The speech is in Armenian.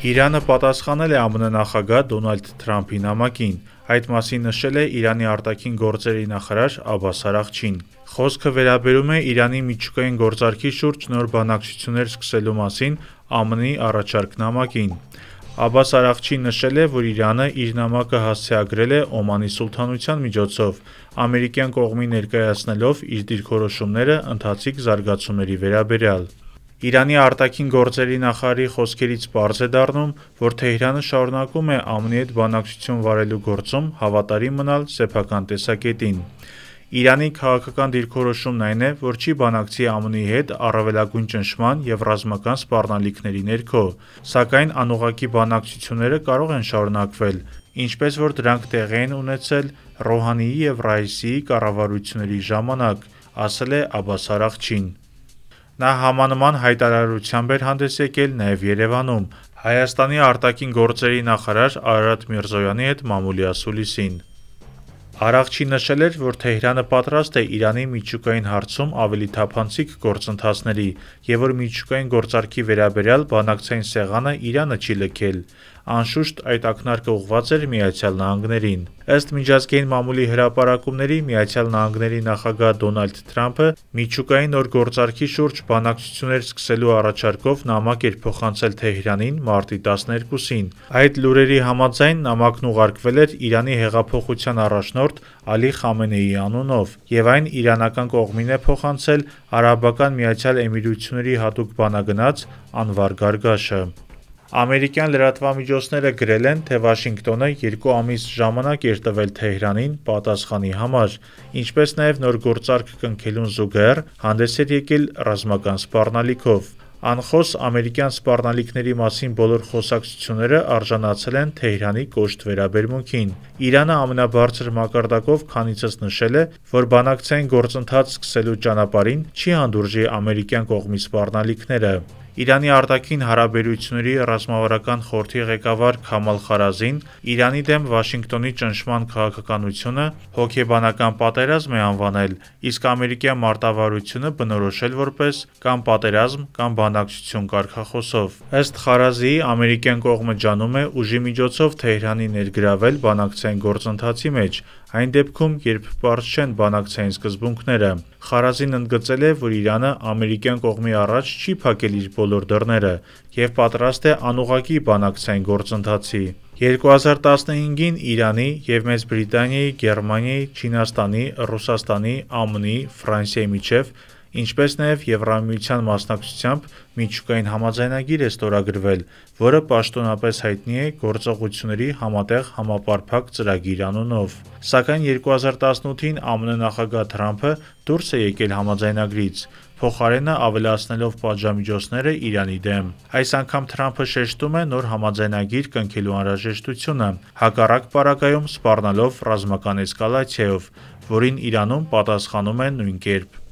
Իրանը պատասխանել է ԱՄՆ նախագահ Դոնալդ Թրամփի նամակին, այդ մասին նշել է Իրանի արտաքին գործերի նախարար Աբբաս Արաղչին։ Խոսքը վերաբերում է Իրանի միջուկային գործարքի շուրջ նոր բանակցություններ սկսելու մասին ԱՄՆ-ի առաջարկ նամակին։ Աբբաս Արաղչին նշել է, որ Իրանը իր նամակը հասցեագրել է Օմանի սուլթանության միջոցով, ամերիկյան կողմին ներկայացնելով իր դիրքորոշումները ընթացիկ զարգացումների վերաբերյալ։ Իրանի արտաքին գործերի նախարարի խոսքերից պարզ է դառնում, որ Թեհրանը շարունակում է ԱՄՆ-ի հետ բանակցություն վարելու գործում հավատարիմ մնալ սեփական տեսակետին։ Իրանի քաղաքական դիրքորոշումն այն է, որ չի բանակցի ԱՄՆ-ի հետ առավելագույն ճնշման և ռազմական սպառնալիքների ներքո, սակայն անուղղակի բանակցությունները կարող են շարունակվել, ինչպես որ դրանք տեղի են ունեցել Ռոհանիի և Ռայիսիի կառավարությունների ժամանակ, ասել է Աբբաս Արաղչին։ Նա համանման հայտարարությամբ էր հանդես եկել նաև Երևանում Հայաստանի արտաքին գործերի նախարար Արարատ Միրզոյանի հետ մամուլի ասուլիսին։ Արաղչին նշել էր, որ Թեհրանը պատրաստ է Իրանի միջուկային հարցում ավելի թափանցիկ գործընթացների և որ միջուկային գործարքի վերաբերյալ բանակցային սեղանը Իրանը չի լքել։ Անշուշտ, այդ ակնարկը ուղղված էր ԱՄՆ-ին։ Ըստ միջազգային մամուլի հրապարակումների, ԱՄՆ-ի նախագահ Դոնալդ Թրամփը միջուկային նոր գործարքի շուրջ բանակցություններ սկսելու առաջարկով նամակ էր փոխանցել Թեհրանին մարտի 12-ին։ Այդ լուրերի համաձայն նամակն ուղարկվել էր Իրանի հեղափոխության առաջնորդ Ալի Խամենեիի անունով, և այն իրանական կողմին է փոխանցել Արաբական Միացյալ Էմիրությունների հատուկ բանագնաց Անվար Գարգաշը։ Ամերիկյան լրատվամիջոցները գրել են, թե Վաշինգտոնը 2 ամիս ժամանակ էր տվել Թեհրանին պատասխանի համար, ինչպես նաև նոր գործարք կնքելուն զուգահեռ հանդես էր եկել ռազմական սպառնալիքով։ Անխոս ամերիկյան սպառնալիքների մասին բոլոր խոսակցությունները արժանացել են Թեհրանի կոշտ վերաբերմունքին։ Իրանը ամենաբարձր մակարդակով քանիցս նշել է, որ բանակցային գործընթաց սկսելու ճանապարհին չի հանդուրժի ամերիկյան կողմի սպառնալիքները։ Իրանի արտաքին հարաբերությունների ռազմավարական խորհրդի ղեկավար Քամալ Խարազին Իրանի դեմ Վաշինգտոնի ճնշման քաղաքականությունը հոգեբանական պատերազմ է անվանել, իսկ ամերիկյան մարտավարությունը բնորոշել որպես կամ պատերազմ, կամ բանակցություն կարգախոսով։ Ըստ Խարազիի, ամերիկյան կողմը ջանում է ուժի միջոցով Թեհրանի ներգրավել բանակցային գործընթացի մեջ, այն դեպքում, երբ պարզ չեն բանակցային սկզբունքները։ Խարազին ընդգծել է, որ Իրանը ամերիկյան կողմի առաջ չի փակել իր բոլոր դռները և պատրաստ է անուղղակի բանակցային գործընթացի։ 2015-ին Իրանի և Մեծ Բրիտանիայի, Գերմանիայի, Չինաստանի, Ռուսաստանի, ԱՄՆ-ի, Ֆրանսիայի միջև, ինչպես նաև Եվրամիության մասնակցությամբ միջուկային համաձայնագիր է ստորագրվել, որը պաշտոնապես հայտնի է գործողությունների համատեղ համապարփակ ծրագիր անունով։ Սակայն 2018-ին ԱՄՆ նախագահ Թրամփը դուրս է եկել համաձայնագրից, փոխարենը ավելացնելով պատժամիջոցները Իրանի դեմ։ Այս անգամ Թրամփը շեշտում է նոր համաձայնագիր կնքելու անհրաժեշտությունը, հակառակ պարագայում սպառնալով ռազմական էսկալացիայով, որին Իրանում պատասխանում են նույն կերպ։